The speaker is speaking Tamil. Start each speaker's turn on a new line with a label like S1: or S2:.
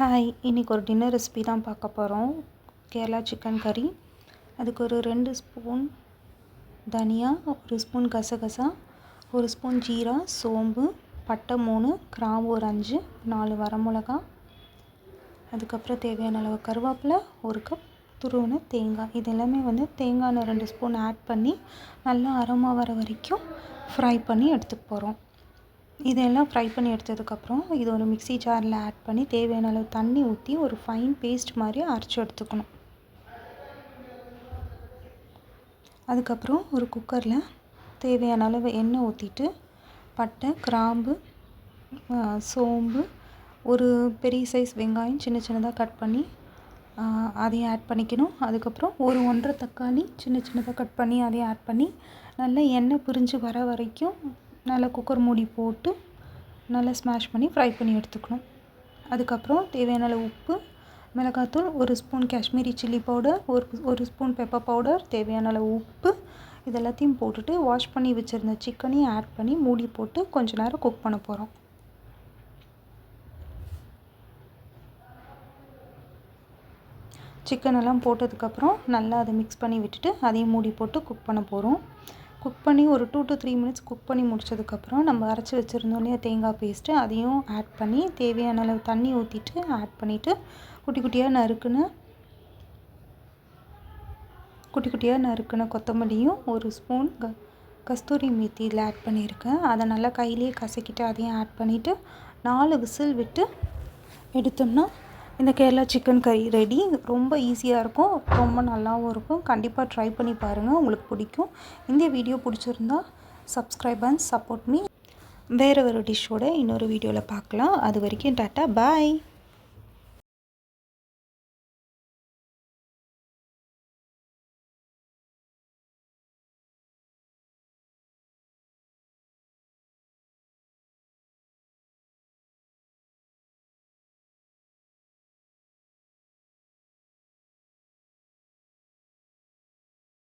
S1: ஹாய், இன்றைக்கி ஒரு டின்னர் ரெசிபி தான் பார்க்க போகிறோம். கேரளா சிக்கன் கறி. அதுக்கு ஒரு 2 ஸ்பூன் தனியா, 1 ஸ்பூன் கசகசா, 1 ஸ்பூன் ஜீரா, சோம்பு, பட்டை 3, கிராம்பு ஒரு 5, 4 வரமிளகா, அதுக்கப்புறம் தேவையான அளவு கருவேப்பிலை, 1 கப் துருவின தேங்காய். இது எல்லாமே தேங்காய் 2 ஸ்பூன் ஆட் பண்ணி நல்லா அரோமா வர வரைக்கும் ஃப்ரை பண்ணி எடுத்துக்க போகிறோம். இதெல்லாம் ஃப்ரை பண்ணி எடுத்ததுக்கப்புறம் இது ஒரு மிக்ஸி ஜாரில் ஆட் பண்ணி தேவையான அளவு தண்ணி ஊற்றி ஒரு ஃபைன் பேஸ்ட் மாதிரி அரைச்சி எடுத்துக்கணும். அதுக்கப்புறம் ஒரு குக்கரில் தேவையான அளவு எண்ணெய் ஊற்றிட்டு பட்டை, கிராம்பு, சோம்பு, ஒரு பெரிய சைஸ் வெங்காயம் சின்ன சின்னதாக கட் பண்ணி அதையும் ஆட் பண்ணிக்கணும். அதுக்கப்புறம் ஒரு 1.5 தக்காளி சின்ன சின்னதாக கட் பண்ணி அதையும் ஆட் பண்ணி நல்லா எண்ணெய் பிரிஞ்சு வர வரைக்கும் நல்லா குக்கர் மூடி போட்டு நல்லா ஸ்மாஷ் பண்ணி ஃப்ரை பண்ணி எடுத்துக்கணும். அதுக்கப்புறம் தேவையான அளவு உப்பு, மிளகாத்தூள், 1 ஸ்பூன் காஷ்மீரி சில்லி பவுடர், ஒரு ஸ்பூன் பெப்பர் பவுடர், தேவையான அளவு உப்பு, இது எல்லாத்தையும் போட்டுட்டு வாஷ் பண்ணி வச்சுருந்த சிக்கனையும் ஆட் பண்ணி மூடி போட்டு கொஞ்ச நேரம் குக் பண்ண போகிறோம். சிக்கன் எல்லாம் போட்டதுக்கப்புறம் நல்லா அதை மிக்ஸ் பண்ணி விட்டுட்டு அதையும் மூடி போட்டு குக் பண்ண போகிறோம். குக் பண்ணி ஒரு 2 to 3 மினிட்ஸ் குக் பண்ணி முடிச்சதுக்கப்புறம் நம்ம அரைச்சி வச்சுருந்தோம் இல்லையா தேங்காய் பேஸ்ட்டு, அதையும் ஆட் பண்ணி தேவையான அளவு தண்ணி ஊற்றிட்டு ஆட் பண்ணிவிட்டு குட்டி குட்டியாக நறுக்குன கொத்தமல்லியும் 1 ஸ்பூன் கஸ்தூரி மேத்தி இதில் ஆட் பண்ணியிருக்கேன். அதை நல்லா கையிலேயே கசக்கிட்டு அதையும் ஆட் பண்ணிவிட்டு 4 விசில் விட்டு எடுத்தோம்னா இந்த கேரளா சிக்கன் கறி ரெடி. ரொம்ப ஈஸியாக இருக்கும், ரொம்ப நல்லாவும் இருக்கும். கண்டிப்பாக ட்ரை பண்ணி பாருங்கள், உங்களுக்கு பிடிக்கும். இந்த வீடியோ பிடிச்சிருந்தா சப்ஸ்கிரைப் அண்ட் சப்போர்ட் மீ. வேறு ஒரு டிஷ்ஷோட இன்னொரு வீடியோவில் பார்க்கலாம். அது வரைக்கும் டாட்டா, பாய்.